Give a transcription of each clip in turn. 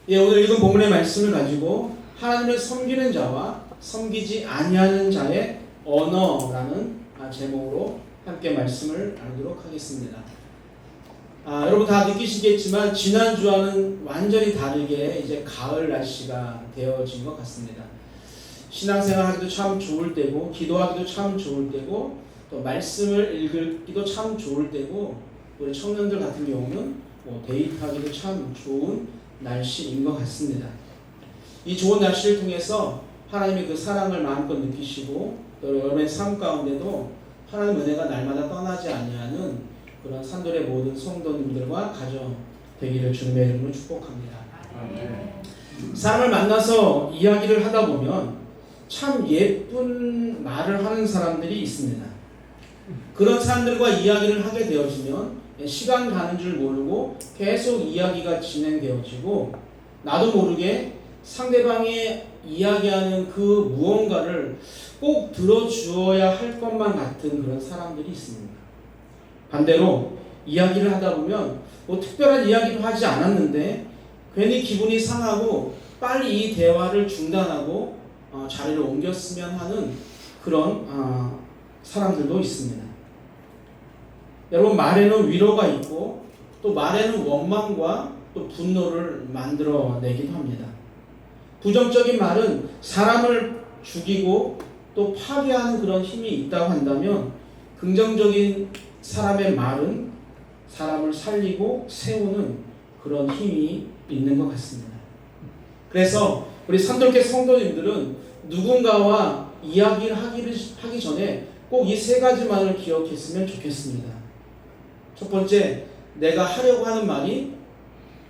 예, 오늘 읽은 본문의 말씀을 가지고 하나님을 섬기는 자와 섬기지 아니하는 자의 언어라는 제목으로 함께 말씀을 나누도록 하겠습니다. 여러분 다 느끼시겠지만 지난주와는 완전히 다르게 이제 가을 날씨가 되어진 것 같습니다. 신앙생활 하기도 참 좋을 때고, 기도하기도 참 좋을 때고, 또 말씀을 읽기도 참 좋을 때고, 우리 청년들 같은 경우는 데이트하기도 참 좋은 날씨인 것 같습니다. 이 좋은 날씨를 통해서 하나님의 그 사랑을 마음껏 느끼시고, 또 여러분의 삶 가운데도 하나님의 은혜가 날마다 떠나지 아니하는 그런 산돌의 모든 성도님들과 가정 되기를 주님의 이름으로 축복합니다. 사람을 만나서 이야기를 하다 보면 참 예쁜 말을 하는 사람들이 있습니다. 그런 사람들과 이야기를 하게 되어지면 시간 가는 줄 모르고 계속 이야기가 진행되어지고, 나도 모르게 상대방이 이야기하는 그 무언가를 꼭 들어주어야 할 것만 같은 그런 사람들이 있습니다. 반대로 이야기를 하다 보면 특별한 이야기도 하지 않았는데 괜히 기분이 상하고 빨리 이 대화를 중단하고 자리를 옮겼으면 하는 그런 사람들도 있습니다. 여러분, 말에는 위로가 있고 또 말에는 원망과 또 분노를 만들어내기도 합니다. 부정적인 말은 사람을 죽이고 또 파괴하는 그런 힘이 있다고 한다면, 긍정적인 사람의 말은 사람을 살리고 세우는 그런 힘이 있는 것 같습니다. 그래서 우리 산돌교 성도님들은 누군가와 이야기를 하기 전에 꼭 이 세 가지만을 기억했으면 좋겠습니다. 첫 번째, 내가 하려고 하는 말이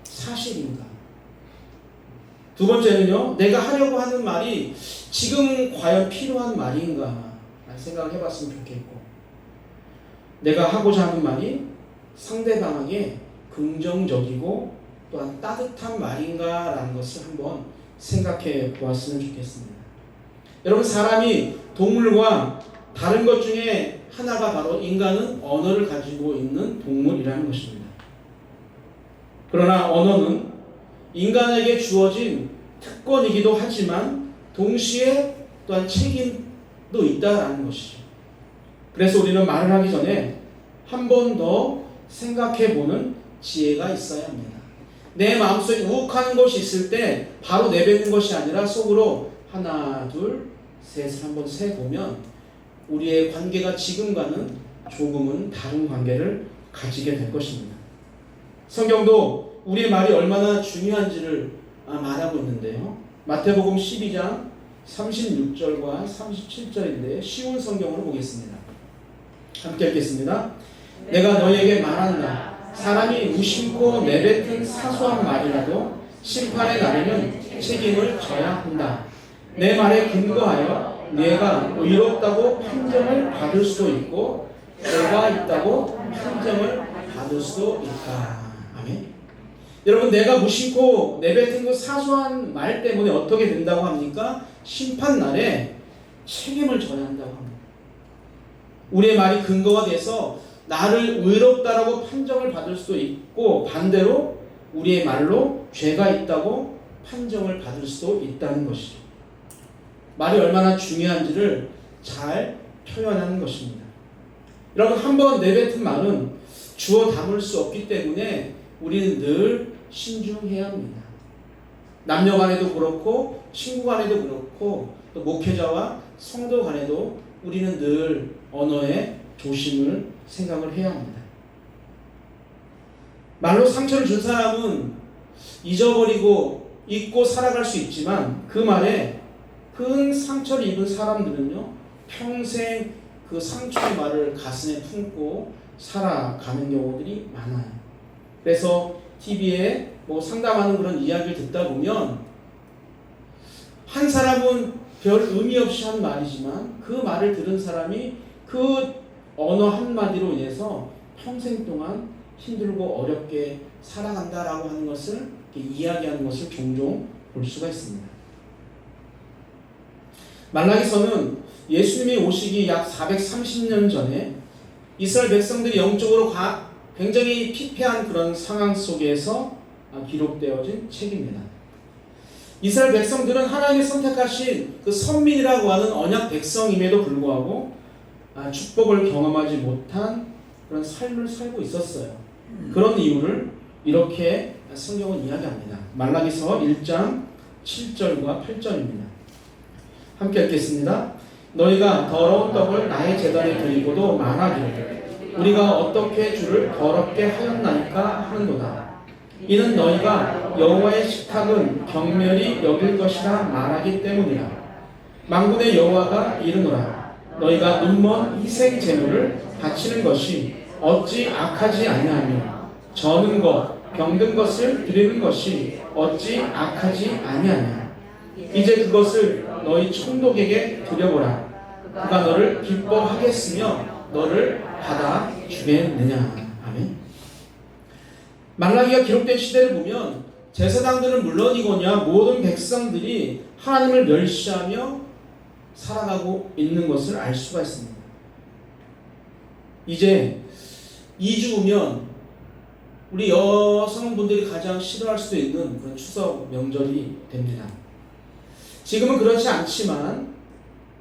사실인가? 두 번째는요, 내가 하려고 하는 말이 지금 과연 필요한 말인가? 라는 생각을 해봤으면 좋겠고, 내가 하고자 하는 말이 상대방에게 긍정적이고 또한 따뜻한 말인가라는 것을 한번 생각해 보았으면 좋겠습니다. 여러분, 사람이 동물과 다른 것 중에 하나가 바로 인간은 언어를 가지고 있는 동물이라는 것입니다. 그러나 언어는 인간에게 주어진 특권이기도 하지만 동시에 또한 책임도 있다라는 것이죠. 그래서 우리는 말을 하기 전에 한 번 더 생각해보는 지혜가 있어야 합니다. 내 마음속에 우욱하는 것이 있을 때 바로 내뱉는 것이 아니라 속으로 하나, 둘, 셋을 한번 세보면 우리의 관계가 지금과는 조금은 다른 관계를 가지게 될 것입니다. 성경도 우리의 말이 얼마나 중요한지를 말하고 있는데요. 마태복음 12장 36절과 37절인데 쉬운 성경으로 보겠습니다. 함께 읽겠습니다. 내가 너에게 말한다. 사람이 무심코 내뱉은 사소한 말이라도 심판의 날에는 책임을 져야 한다. 내 말에 근거하여 네가 의롭다고 판정을 받을 수도 있고 죄가 있다고 판정을 받을 수도 있다. 아멘. 여러분, 내가 무심코 내뱉은 그 사소한 말 때문에 어떻게 된다고 합니까? 심판 날에 책임을 져야 한다고 합니다. 우리의 말이 근거가 돼서 나를 의롭다라고 판정을 받을 수도 있고, 반대로 우리의 말로 죄가 있다고 판정을 받을 수도 있다는 것이죠. 말이 얼마나 중요한지를 잘 표현하는 것입니다. 여러분, 한번 내뱉은 말은 주워 담을 수 없기 때문에 우리는 늘 신중해야 합니다. 남녀 간에도 그렇고 친구 간에도 그렇고 또 목회자와 성도 간에도 우리는 늘 언어에 조심을 생각을 해야 합니다. 말로 상처를 준 사람은 잊어버리고 잊고 살아갈 수 있지만, 그 말에 큰 상처를 입은 사람들은요, 평생 그 상처의 말을 가슴에 품고 살아가는 경우들이 많아요. 그래서 TV에 상담하는 그런 이야기를 듣다 보면 한 사람은 별 의미 없이 한 말이지만 그 말을 들은 사람이 그 언어 한마디로 인해서 평생 동안 힘들고 어렵게 살아간다라고 하는 것을 이야기하는 것을 종종 볼 수가 있습니다. 말라기서는 예수님이 오시기 약 430년 전에 이스라엘 백성들이 영적으로 굉장히 피폐한 그런 상황 속에서 기록되어진 책입니다. 이스라엘 백성들은 하나님이 선택하신 그 선민이라고 하는 언약 백성임에도 불구하고 축복을 경험하지 못한 그런 삶을 살고 있었어요. 그런 이유를 이렇게 성경은 이야기합니다. 말라기서 1장 7절과 8절입니다. 함께 읽겠습니다. 너희가 더러운 떡을 나의 제단에 드리고도 말하기를 우리가 어떻게 주를 더럽게 하였나이까 하는도다. 이는 너희가 여호와의 식탁은 경멸히 여길 것이라 말하기 때문이라. 만군의 여호와가 이르노라. 너희가 눈먼 희생 제물을 바치는 것이 어찌 악하지 아니하며 저는 것 병든 것을 드리는 것이 어찌 악하지 아니하냐. 이제 그것을 너희 총독에게 드려보라. 그가 너를 기뻐하겠으며 너를 받아주겠느냐. 아멘. 말라기가 기록된 시대를 보면 제사장들은 물론이거냐 모든 백성들이 하나님을 멸시하며 살아가고 있는 것을 알 수가 있습니다. 이제 2주 후면 우리 여성분들이 가장 싫어할 수도 있는 그런 추석 명절이 됩니다. 지금은 그렇지 않지만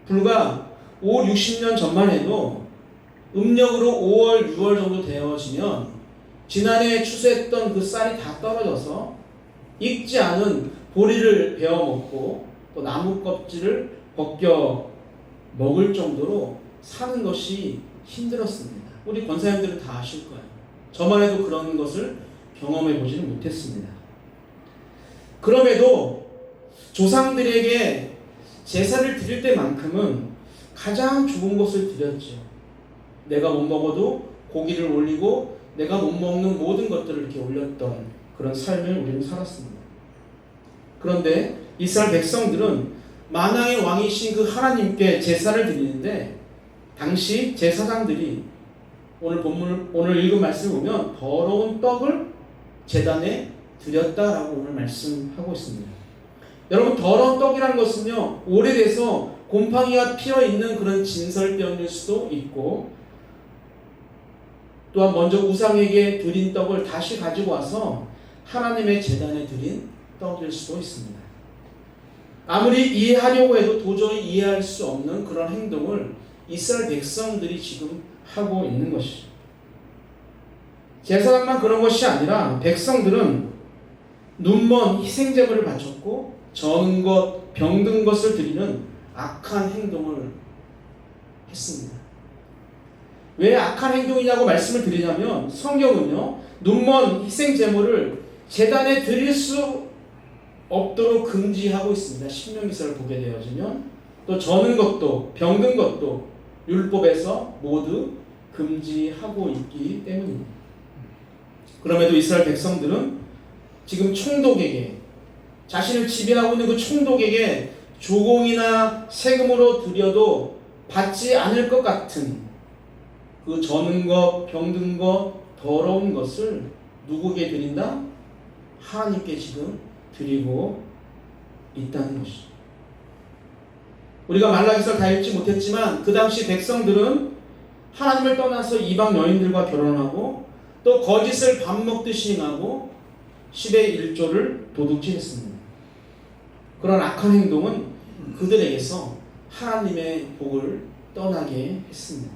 불과 5, 60년 전만 해도 음력으로 5월, 6월 정도 되어지면 지난해 추수했던 그 쌀이 다 떨어져서 익지 않은 보리를 베어 먹고 또 나무 껍질을 벗겨 먹을 정도로 사는 것이 힘들었습니다. 우리 권사님들은 다 아실 거예요. 저만 해도 그런 것을 경험해 보지는 못했습니다. 그럼에도 조상들에게 제사를 드릴 때만큼은 가장 좋은 것을 드렸죠. 내가 못 먹어도 고기를 올리고 내가 못 먹는 모든 것들을 이렇게 올렸던 그런 삶을 우리는 살았습니다. 그런데 이스라엘 백성들은 만왕의 왕이신 그 하나님께 제사를 드리는데 당시 제사장들이 오늘 읽은 말씀을 보면 더러운 떡을 제단에 드렸다라고 오늘 말씀하고 있습니다. 여러분, 더러운 떡이라는 것은요, 오래돼서 곰팡이가 피어있는 그런 진설병일 수도 있고, 또한 먼저 우상에게 드린 떡을 다시 가지고 와서 하나님의 제단에 드린 떡일 수도 있습니다. 아무리 이해하려고 해도 도저히 이해할 수 없는 그런 행동을 이스라엘 백성들이 지금 하고 있는 것이죠. 제사장만 그런 것이 아니라 백성들은 눈먼 희생제물을 바쳤고 저는 것, 병든 것을 드리는 악한 행동을 했습니다. 왜 악한 행동이냐고 말씀을 드리냐면 성경은요, 눈먼 희생제물을 제단에 드릴 수 없도록 금지하고 있습니다. 신명기서를 보게 되어지면 또 저는 것도 병든 것도 율법에서 모두 금지하고 있기 때문입니다. 그럼에도 이스라엘 백성들은 지금 총독에게, 자신을 지배하고 있는 그 총독에게 조공이나 세금으로 드려도 받지 않을 것 같은 그 저는 것, 병든 것, 더러운 것을 누구에게 드린다? 하나님께 지금 드리고 있다는 것이죠. 우리가 말라기서를 다 읽지 못했지만 그 당시 백성들은 하나님을 떠나서 이방 여인들과 결혼하고 또 거짓을 밥 먹듯이 행하고 10의 1조를 도둑질했습니다. 그런 악한 행동은 그들에게서 하나님의 복을 떠나게 했습니다.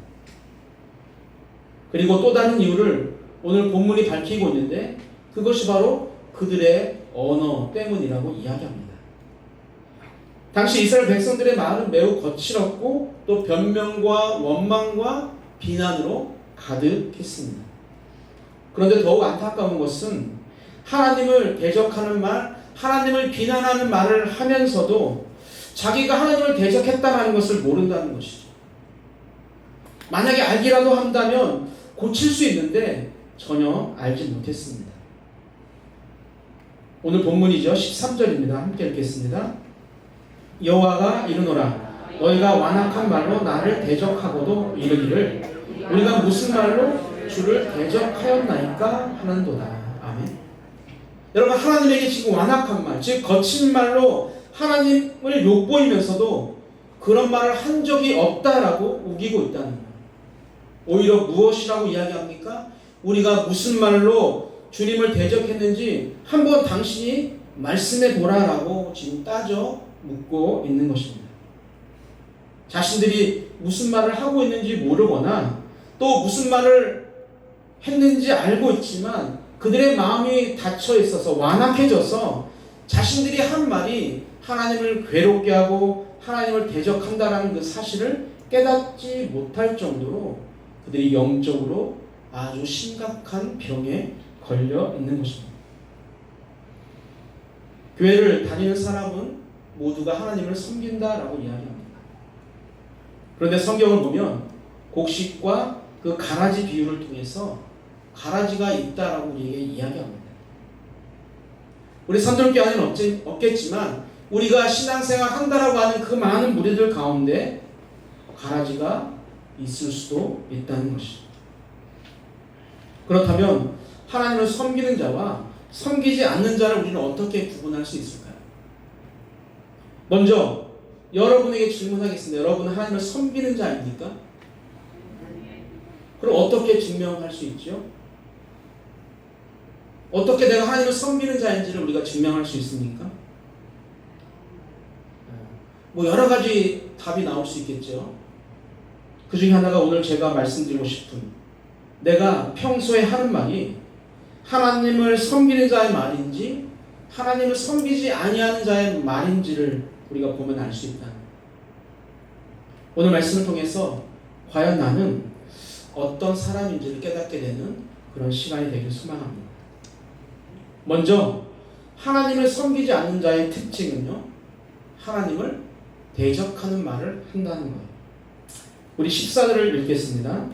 그리고 또 다른 이유를 오늘 본문이 밝히고 있는데 그것이 바로 그들의 언어 때문이라고 이야기합니다. 당시 이스라엘 백성들의 말은 매우 거칠었고 또 변명과 원망과 비난으로 가득했습니다. 그런데 더욱 안타까운 것은 하나님을 대적하는 말, 하나님을 비난하는 말을 하면서도 자기가 하나님을 대적했다는 것을 모른다는 것이죠. 만약에 알기라도 한다면 고칠 수 있는데 전혀 알지 못했습니다. 오늘 본문이죠. 13절입니다. 함께 읽겠습니다. 여호와가 이르노라. 너희가 완악한 말로 나를 대적하고도 이르기를 우리가 무슨 말로 주를 대적하였나이까 하는도다. 아멘. 여러분, 하나님에게 지금 완악한 말, 즉 거친 말로 하나님을 욕보이면서도 그런 말을 한 적이 없다라고 우기고 있다는 거예요. 오히려 무엇이라고 이야기합니까? 우리가 무슨 말로 주님을 대적했는지 한번 당신이 말씀해 보라라고 지금 따져 묻고 있는 것입니다. 자신들이 무슨 말을 하고 있는지 모르거나 또 무슨 말을 했는지 알고 있지만 그들의 마음이 닫혀 있어서 완악해져서 자신들이 한 말이 하나님을 괴롭게 하고 하나님을 대적한다라는 그 사실을 깨닫지 못할 정도로 그들이 영적으로 아주 심각한 병에 걸려 있는 것입니다. 교회를 다니는 사람은 모두가 하나님을 섬긴다라고 이야기합니다. 그런데 성경을 보면 곡식과 그 가라지 비유를 통해서 가라지가 있다라고 우리에게 이야기합니다. 우리 산돌교회는 없겠지만 우리가 신앙생활 한다라고 하는 그 많은 무리들 가운데 가라지가 있을 수도 있다는 것이죠. 그렇다면 하나님을 섬기는 자와 섬기지 않는 자를 우리는 어떻게 구분할 수 있을까요? 먼저 여러분에게 질문하겠습니다. 여러분은 하나님을 섬기는 자입니까? 그럼 어떻게 증명할 수 있죠? 어떻게 내가 하나님을 섬기는 자인지를 우리가 증명할 수 있습니까? 뭐 여러 가지 답이 나올 수 있겠죠. 그 중에 하나가 오늘 제가 말씀드리고 싶은, 내가 평소에 하는 말이 하나님을 섬기는 자의 말인지 하나님을 섬기지 아니하는 자의 말인지를 우리가 보면 알 수 있다. 오늘 말씀을 통해서 과연 나는 어떤 사람인지를 깨닫게 되는 그런 시간이 되길 소망합니다. 먼저 하나님을 섬기지 않는 자의 특징은요, 하나님을 대적하는 말을 한다는 거예요. 우리 14절을 읽겠습니다.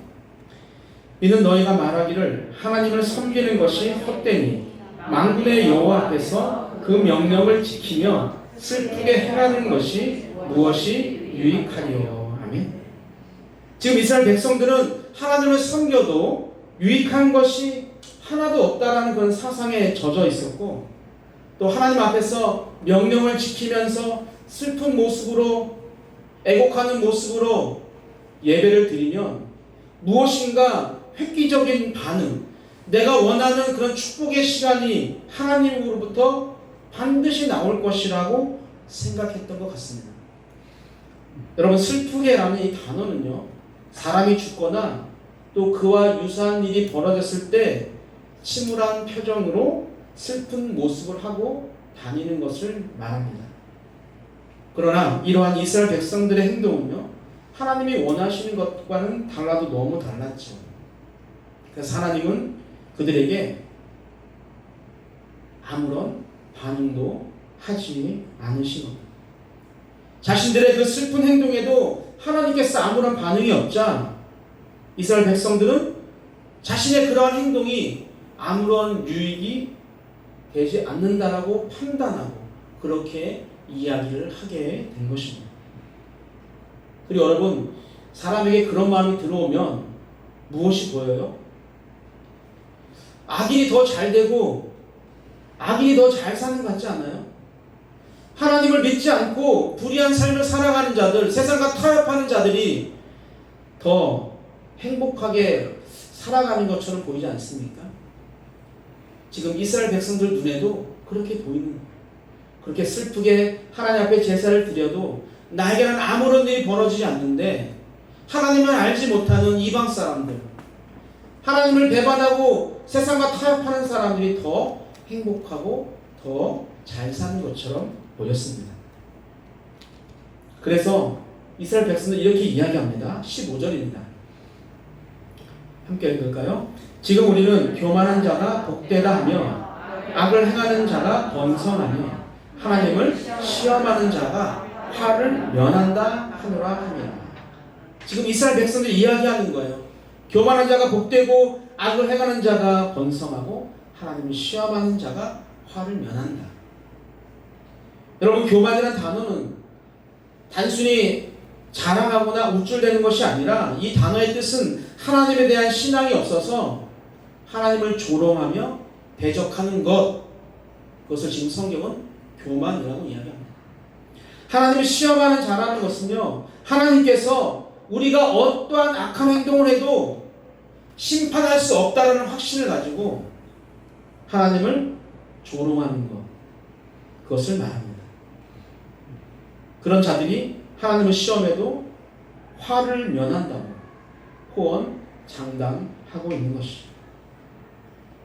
이는 너희가 말하기를 하나님을 섬기는 것이 헛되니 만군의 여호와 앞에서 그 명령을 지키며 슬프게 행하는 것이 무엇이 유익하리요. 아멘. 지금 이스라엘 백성들은 하나님을 섬겨도 유익한 것이 하나도 없다라는 그런 사상에 젖어 있었고, 또 하나님 앞에서 명령을 지키면서 슬픈 모습으로, 애곡하는 모습으로 예배를 드리면 무엇인가 획기적인 반응, 내가 원하는 그런 축복의 시간이 하나님으로부터 반드시 나올 것이라고 생각했던 것 같습니다. 여러분, 슬프게라는 이 단어는요, 사람이 죽거나 또 그와 유사한 일이 벌어졌을 때 침울한 표정으로 슬픈 모습을 하고 다니는 것을 말합니다. 그러나 이러한 이스라엘 백성들의 행동은요, 하나님이 원하시는 것과는 달라도 너무 달랐죠. 그래서 하나님은 그들에게 아무런 반응도 하지 않으신 겁니다. 자신들의 그 슬픈 행동에도 하나님께서 아무런 반응이 없자 이스라엘 백성들은 자신의 그러한 행동이 아무런 유익이 되지 않는다라고 판단하고 그렇게 이야기를 하게 된 것입니다. 그리고 여러분, 사람에게 그런 마음이 들어오면 무엇이 보여요? 악인이 더 잘 되고 악인이 더 잘 사는 것 같지 않아요? 하나님을 믿지 않고 불의한 삶을 살아가는 자들, 세상과 타협하는 자들이 더 행복하게 살아가는 것처럼 보이지 않습니까? 지금 이스라엘 백성들 눈에도 그렇게 보이는 거예요. 그렇게 슬프게 하나님 앞에 제사를 드려도 나에게는 아무런 일이 벌어지지 않는데, 하나님을 알지 못하는 이방 사람들, 하나님을 배반하고 세상과 타협하는 사람들이 더 행복하고 더 잘 사는 것처럼 보였습니다. 그래서 이스라엘 백성들 이렇게 이야기합니다. 15절입니다. 함께 읽을까요? 지금 우리는 교만한 자가 복되다 하며 악을 행하는 자가 번성하며 하나님을 시험하는 자가 화를 면한다 하노라 하니라. 지금 이스라엘 백성들이 이야기하는 거예요. 교만한 자가 복되고 악을 행하는 자가 번성하고 하나님을 시험하는 자가 화를 면한다. 여러분, 교만이라는 단어는 단순히 자랑하거나 우쭐대는 것이 아니라 이 단어의 뜻은 하나님에 대한 신앙이 없어서 하나님을 조롱하며 대적하는 것, 그것을 지금 성경은 교만이라고 이야기합니다. 하나님을 시험하는 자라는 것은요, 하나님께서 우리가 어떠한 악한 행동을 해도 심판할 수 없다는 확신을 가지고 하나님을 조롱하는 것, 그것을 말합니다. 그런 자들이 하나님의 시험에도 화를 면한다고 호언 장담하고 있는 것이죠.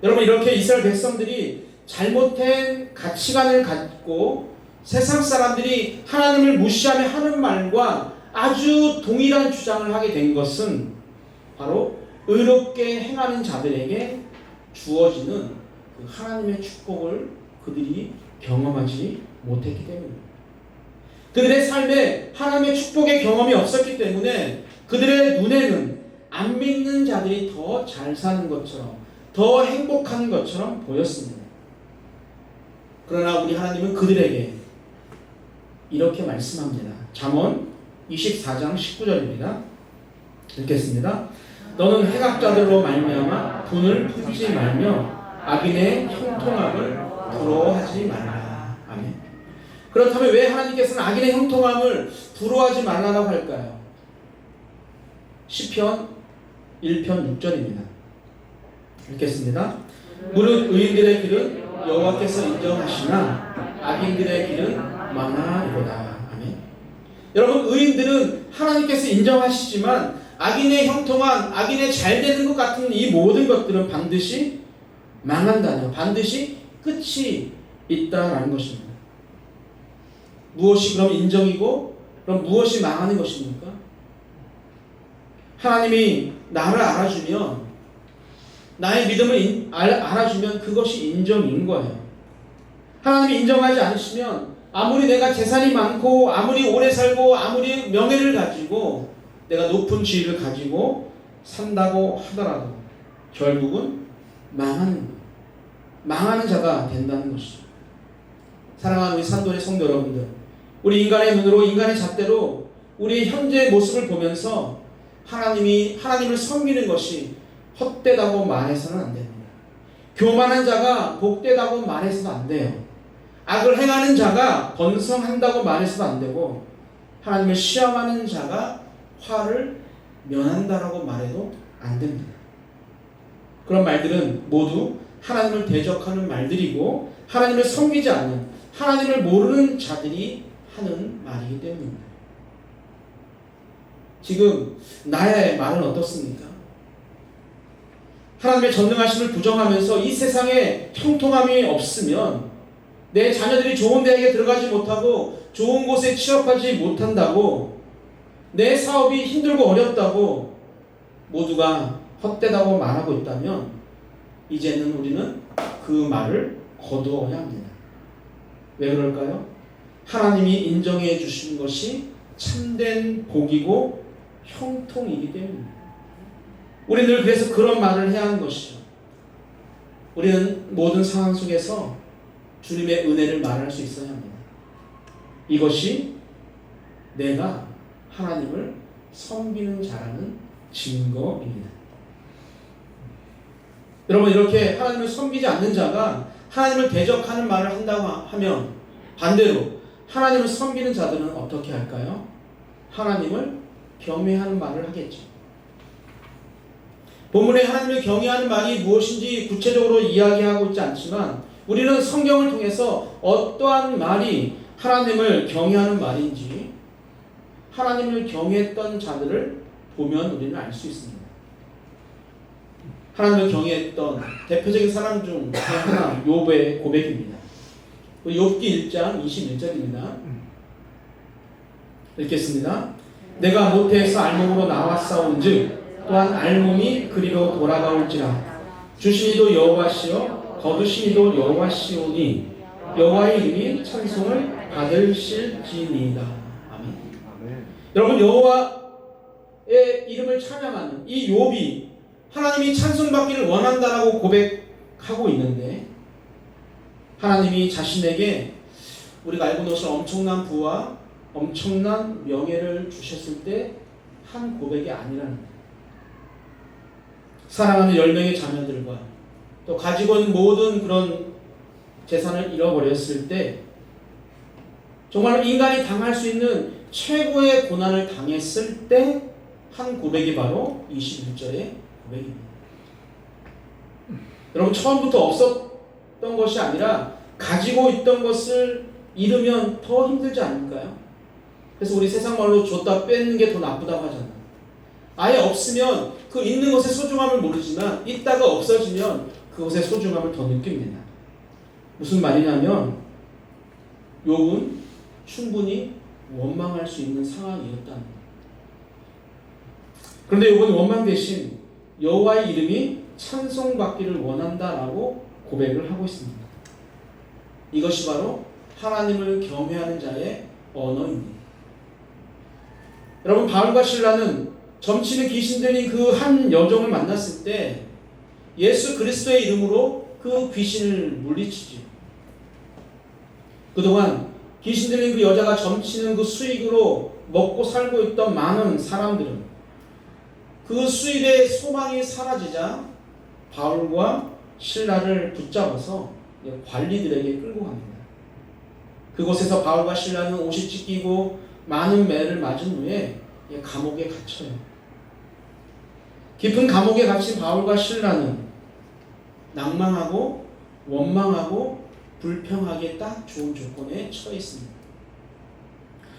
여러분, 이렇게 이스라엘 백성들이 잘못된 가치관을 갖고 세상 사람들이 하나님을 무시하며 하는 말과 아주 동일한 주장을 하게 된 것은 바로 의롭게 행하는 자들에게 주어지는 그 하나님의 축복을 그들이 경험하지 못했기 때문입니다. 그들의 삶에 하나님의 축복의 경험이 없었기 때문에 그들의 눈에는 안 믿는 자들이 더 잘 사는 것처럼, 더 행복한 것처럼 보였습니다. 그러나 우리 하나님은 그들에게 이렇게 말씀합니다. 잠언 24장 19절입니다. 읽겠습니다. 너는 해각자들로 말미암아 분을 품지 말며 악인의 형통함을 부러워하지 말라. 아멘. 그렇다면 왜 하나님께서는 악인의 형통함을 부러워하지 말라고 할까요? 시편 1편 6절입니다. 읽겠습니다. 무릇 의인들의 길은 여호와께서 인정하시나 악인들의 길은 망하리로다. 아멘. 여러분, 의인들은 하나님께서 인정하시지만 악인의 형통한, 악인의 잘 되는 것 같은 이 모든 것들은 반드시 망한다는, 반드시 끝이 있다라는 것입니다. 무엇이 그럼 인정이고 그럼 무엇이 망하는 것입니까? 하나님이 나를 알아주면, 나의 믿음을 알아주면 그것이 인정인 거예요. 하나님이 인정하지 않으시면 아무리 내가 재산이 많고 아무리 오래 살고 아무리 명예를 가지고 내가 높은 지위를 가지고 산다고 하더라도 결국은 망하는 자가 된다는 것이죠. 사랑하는 우리 산돌의 성도 여러분들, 우리 인간의 눈으로, 인간의 잣대로 우리 현재의 모습을 보면서 하나님을 섬기는 것이 헛되다고 말해서는 안 됩니다. 교만한 자가 복되다고 말해서도 안 돼요. 악을 행하는 자가 번성한다고 말해서도 안 되고, 하나님을 시험하는 자가 화를 면한다라고 말해도 안 됩니다. 그런 말들은 모두 하나님을 대적하는 말들이고 하나님을 섬기지 않는, 하나님을 모르는 자들이 하는 말이기 때문입니다. 지금 나의 말은 어떻습니까? 하나님의 전능하심을 부정하면서 이 세상에 형통함이 없으면, 내 자녀들이 좋은 대학에 들어가지 못하고 좋은 곳에 취업하지 못한다고, 내 사업이 힘들고 어렵다고 모두가 헛되다고 말하고 있다면 이제는 우리는 그 말을 거두어야 합니다. 왜 그럴까요? 하나님이 인정해 주신 것이 참된 복이고 형통이기 때문입니다. 우리는 늘 그래서 그런 말을 해야 하는 것이죠. 우리는 모든 상황 속에서 주님의 은혜를 말할 수 있어야 합니다. 이것이 내가 하나님을 섬기는 자라는 증거입니다. 여러분, 이렇게 하나님을 섬기지 않는 자가 하나님을 대적하는 말을 한다고 하면, 반대로 하나님을 섬기는 자들은 어떻게 할까요? 하나님을 경외하는 말을 하겠죠. 본문에 하나님을 경외하는 말이 무엇인지 구체적으로 이야기하고 있지 않지만, 우리는 성경을 통해서 어떠한 말이 하나님을 경외하는 말인지, 하나님을 경외했던 자들을 보면 우리는 알 수 있습니다. 하나님을 경외했던 대표적인 사람 중 하나, 욥의 고백입니다. 욥기 1장 21절입니다. 읽겠습니다. 내가 모태에서 알몸으로 나왔사온즉 또한 알몸이 그리로 돌아가올지라. 주시니도 여호와시요 거두시니도 여호와시오니 여호와의 이름이 찬송을 받으실지니이다. 아멘. 여러분, 여호와의 이름을 찬양하는 이 욥이 하나님이 찬송받기를 원한다라고 고백하고 있는데, 하나님이 자신에게 우리가 알고 있는 엄청난 부와 엄청난 명예를 주셨을 때 한 고백이 아니라는 거예요. 사랑하는 10명의 자녀들과 또 가지고 있는 모든 그런 재산을 잃어버렸을 때, 정말 인간이 당할 수 있는 최고의 고난을 당했을 때 한 고백이 바로 21절의 고백입니다. 여러분, 처음부터 없었던 것이 아니라 가지고 있던 것을 잃으면 더 힘들지 않을까요? 그래서 우리 세상 말로 줬다 뺏는 게 더 나쁘다고 하잖아요. 아예 없으면 그 있는 것의 소중함을 모르지만 있다가 없어지면 그것의 소중함을 더 느낍니다. 무슨 말이냐면 욥은 충분히 원망할 수 있는 상황이었다는 거예요. 그런데 욥은 원망 대신 여호와의 이름이 찬송받기를 원한다라고 고백을 하고 있습니다. 이것이 바로 하나님을 경외하는 자의 언어입니다. 여러분, 바울과 실라는 점치는 귀신 들린 그 한 여종을 만났을 때 예수 그리스도의 이름으로 그 귀신을 물리치죠. 그동안 귀신 들린 그 여자가 점치는 그 수익으로 먹고 살고 있던 많은 사람들은 그 수익의 소망이 사라지자 바울과 실라를 붙잡아서 관리들에게 끌고 갑니다. 그곳에서 바울과 실라는 옷이 찢기고 많은 매를 맞은 후에 감옥에 갇혀요. 깊은 감옥에 갇힌 바울과 실라는 낭망하고 원망하고 불평하기에 딱 좋은 조건에 처해 있습니다.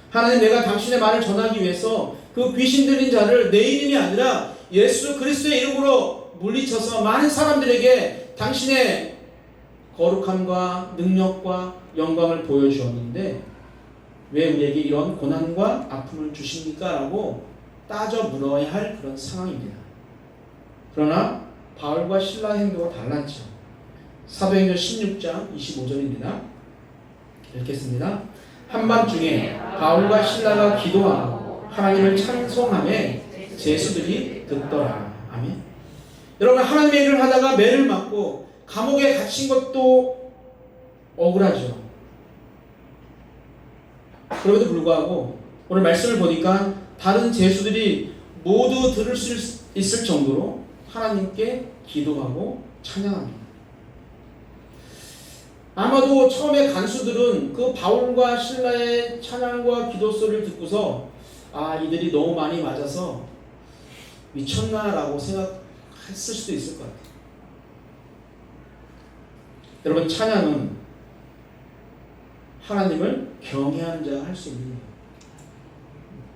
하나님, 내가 당신의 말을 전하기 위해서 그 귀신 들린 자를 내 이름이 아니라 예수 그리스도의 이름으로 물리쳐서 많은 사람들에게 당신의 거룩함과 능력과 영광을 보여주었는데 왜 우리에게 이런 고난과 아픔을 주십니까? 라고 따져 물어야 할 그런 상황입니다. 그러나 바울과 실라의 행동은 달랐죠. 사도행전 16장 25절입니다. 읽겠습니다. 한밤중에 바울과 실라가 기도하고 하나님을 찬송하며 제수들이 듣더라. 아멘. 여러분, 하나님의 일을 하다가 매를 맞고 감옥에 갇힌 것도 억울하죠. 그럼에도 불구하고 오늘 말씀을 보니까 다른 제수들이 모두 들을 수 있을 정도로 하나님께 기도하고 찬양합니다. 아마도 처음에 간수들은 그 바울과 실라의 찬양과 기도 소리를 듣고서 이들이 너무 많이 맞아서 미쳤나라고 생각했을 수도 있을 것 같아요. 여러분, 찬양은 하나님을 경외하는 자가 할 수 있는 거예요.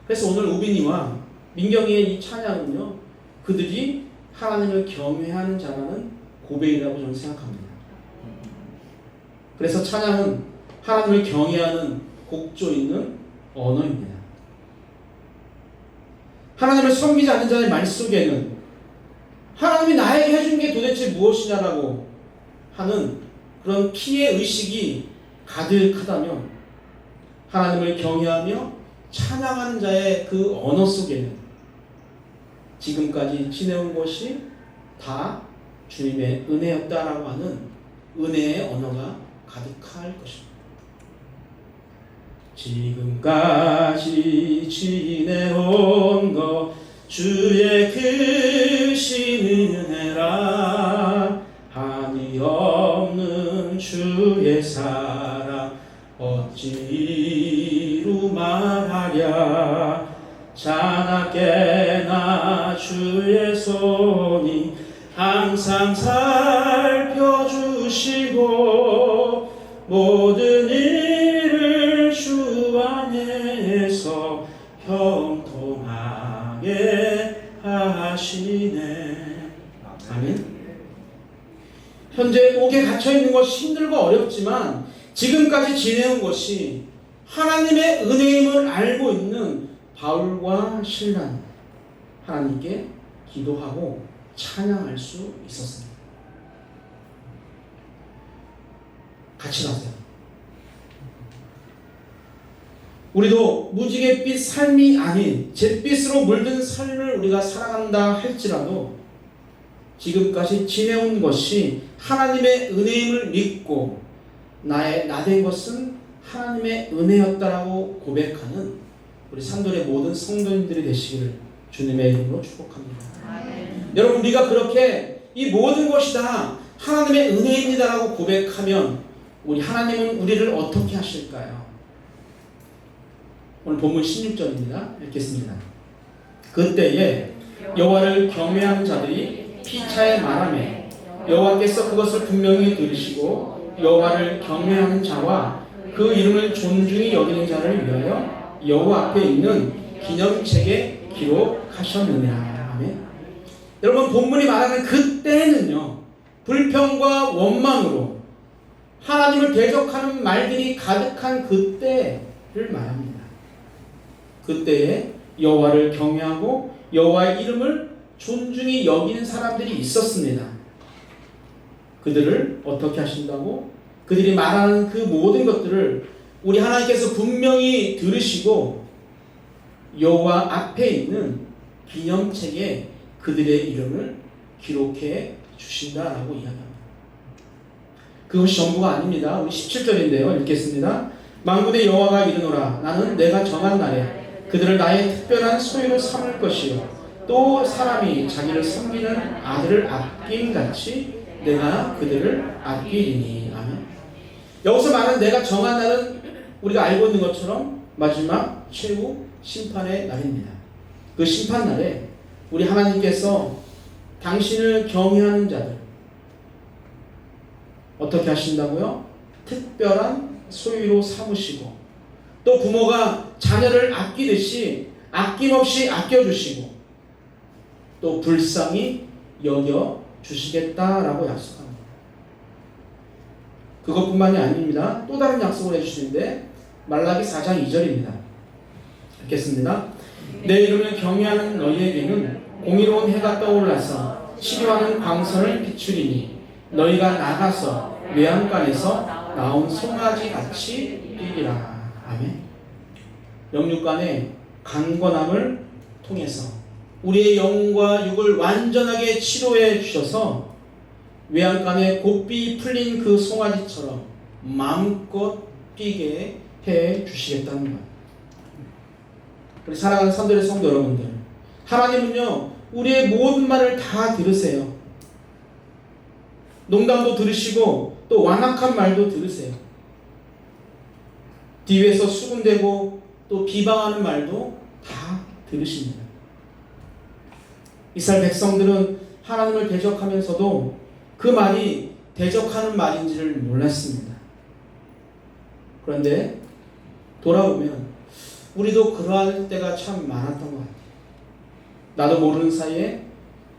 그래서 오늘 우빈이와 민경이의 이 찬양은요, 그들이 하나님을 경외하는 자라는 고백이라고 저는 생각합니다. 그래서 찬양은 하나님을 경외하는 곡조 있는 언어입니다. 하나님을 섬기지 않는 자의 말 속에는 하나님이 나에게 해준 게 도대체 무엇이냐라고 하는 그런 피해 의식이 가득하다면 하나님을 경외하며 찬양하는 자의 그 언어 속에는 지금까지 지내온 것이 다 주님의 은혜였다라고 하는 은혜의 언어가 가득할 것입니다. 지금까지 지내온 것 주의 크신 은혜라 한이 없는 주의 사랑 어찌 이루 말하랴 자나깨나 주의 손이 항상 살펴주시고 모든 일을 주 안에서 형통하게 하시네. 아멘. 현재 옥에 갇혀있는 것이 힘들고 어렵지만 지금까지 지내온 것이 하나님의 은혜임을 알고 있는 바울과 실라는 하나님께 기도하고 찬양할 수 있었습니다. 같이 가세요. 우리도 무지갯빛 삶이 아닌 잿빛으로 물든 삶을 우리가 살아간다 할지라도 지금까지 지내온 것이 하나님의 은혜임을 믿고 나된 것은 하나님의 은혜였다라고 고백하는 우리 산돌의 모든 성도님들이 되시기를 주님의 이름으로 축복합니다. 여러분, 우리가 그렇게 이 모든 것이 다 하나님의 은혜입니다라고 고백하면 하나님은 우리를 어떻게 하실까요? 오늘 본문 16절입니다. 읽겠습니다. 그때에 여호와를 경외하는 자들이 피차에 말하매 여호와께서 그것을 분명히 들으시고 여호와를 경외하는 자와 그 이름을 존중히 여기는 자를 위하여 여호와 앞에 있는 기념책에 기록하셨느니라. 아멘. 여러분, 본문이 말하는 그때는요, 불평과 원망으로 하나님을 대적하는 말들이 가득한 그때를 말합니다. 그때에 여호와를 경외하고 여호와의 이름을 존중히 여기는 사람들이 있었습니다. 그들을 어떻게 하신다고? 그들이 말하는 그 모든 것들을 우리 하나님께서 분명히 들으시고 여호와 앞에 있는 기념책에 그들의 이름을 기록해 주신다라고 이야기합니다. 그것이 전부가 아닙니다. 우리 17절인데요. 읽겠습니다. 만군의 여호와가 이르노라. 나는 내가 정한 날에 그들을 나의 특별한 소유로 삼을 것이요 또 사람이 자기를 섬기는 아들을 아낌같이 내가 그들을 아끼리니. 아멘. 여기서 말하는 내가 정한 날은 우리가 알고 있는 것처럼 마지막 최후 심판의 날입니다. 그 심판날에 우리 하나님께서 당신을 경외하는 자들 어떻게 하신다고요? 특별한 소유로 삼으시고 또 부모가 자녀를 아끼듯이 아낌없이 아껴주시고 또 불쌍히 여겨주시겠다라고 약속합니다. 그것뿐만이 아닙니다. 또 다른 약속을 해주시는데 말라기 4장 2절입니다. 읽겠습니다. 내 이름을 경외하는 너희에게는 공의로운 해가 떠올라서 치료하는 광선을 비추리니 너희가 나가서 외양간에서 나온 송아지 같이 뛰리라. 아멘. 영육간의 강건함을 통해서 우리의 영과 육을 완전하게 치료해 주셔서 외양간에 곱비 풀린 그 송아지처럼 마음껏 뛰게 해 주시겠다는 것. 우리 사랑하는 선들의 성도 여러분들, 하나님은요 우리의 모든 말을 다 들으세요. 농담도 들으시고 또 완악한 말도 들으세요. 뒤에서 수군대고 또 비방하는 말도 다 들으십니다. 이스라엘 백성들은 하나님을 대적하면서도 그 말이 대적하는 말인지를 몰랐습니다. 그런데 돌아보면 우리도 그러할 때가 참 많았던 것 같아요. 나도 모르는 사이에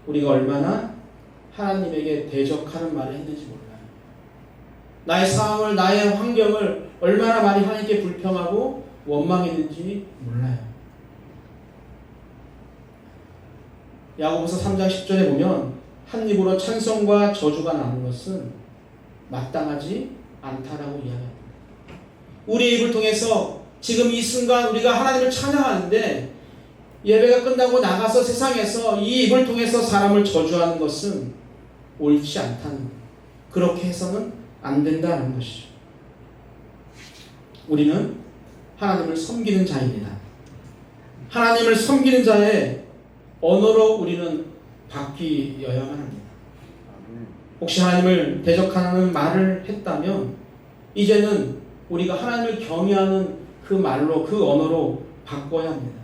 우리가 얼마나 하나님에게 대적하는 말을 했는지 몰라요. 나의 상황을, 나의 환경을 얼마나 많이 하나님께 불평하고 원망했는지 몰라요. 야고보서 3장 10절에 보면 한 입으로 찬송과 저주가 나는 것은 마땅하지 않다라고 이야기합니다. 우리의 입을 통해서 지금 이 순간 우리가 하나님을 찬양하는데 예배가 끝나고 나가서 세상에서 이 입을 통해서 사람을 저주하는 것은 옳지 않다는, 그렇게 해서는 안 된다는 것이죠. 우리는 하나님을 섬기는 자입니다. 하나님을 섬기는 자의 언어로 우리는 바뀌어야만 합니다. 혹시 하나님을 대적하는 말을 했다면 이제는 우리가 하나님을 경외하는 그 말로, 그 언어로 바꿔야 합니다.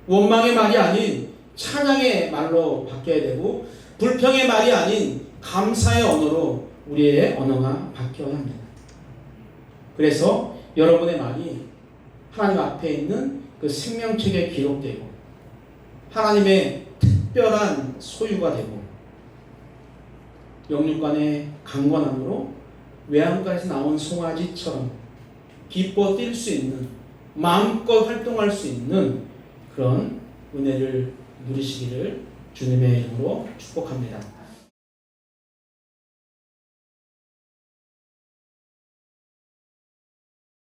원망의 말이 아닌 찬양의 말로 바뀌어야 되고 불평의 말이 아닌 감사의 언어로 우리의 언어가 바뀌어야 합니다. 그래서 여러분의 말이 하나님 앞에 있는 그 생명책에 기록되고 하나님의 특별한 소유가 되고 영육간의 강건함으로 외양간에서 나온 송아지처럼 기뻐 뛸 수 있는, 마음껏 활동할 수 있는 그런 은혜를 누리시기를 주님의 이름으로 축복합니다.